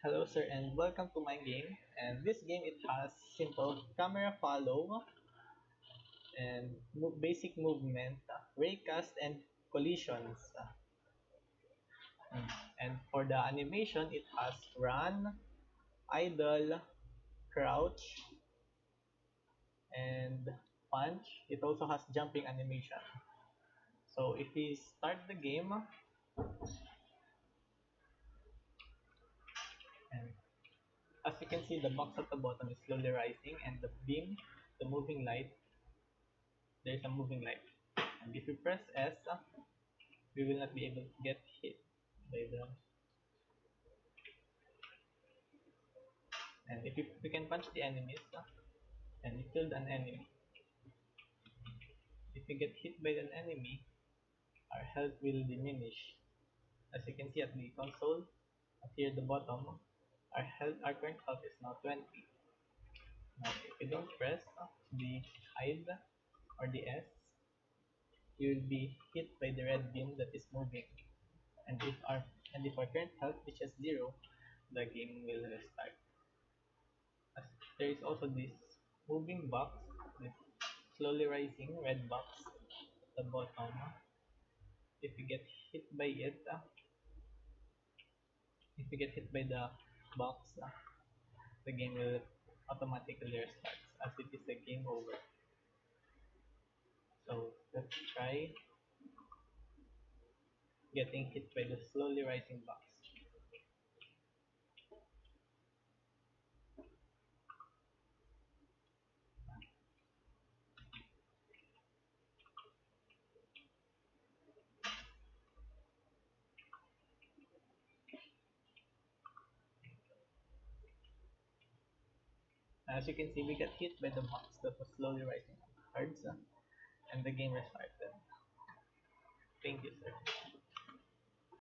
Hello sir and welcome to my game. And this game it has simple camera follow and basic movement, raycast and collisions. And for the animation it has run, idle, crouch, and punch. It also has jumping animation. So if we start the game, and as you can see the box at the bottom is slowly rising and the beam, the moving light, there's a moving light. And if you press S, we will not be able to get hit by the, and if we can punch the enemies and we killed an enemy, if we get hit by an enemy our health will diminish. As you can see at the console up here at the bottom, our current health is now 20. Now if we don't press the hide or the S, you will be hit by the red beam that is moving, and if our current health reaches 0, the game will restart. There is also this moving box, this slowly rising red box at the bottom. If you get hit by it, if you get hit by the box, the game will automatically restart as it is a game over. So let's try getting hit by the slowly rising box. As you can see, we got hit by the box that was slowly rising upwards, and the game restarted. Thank you, sir.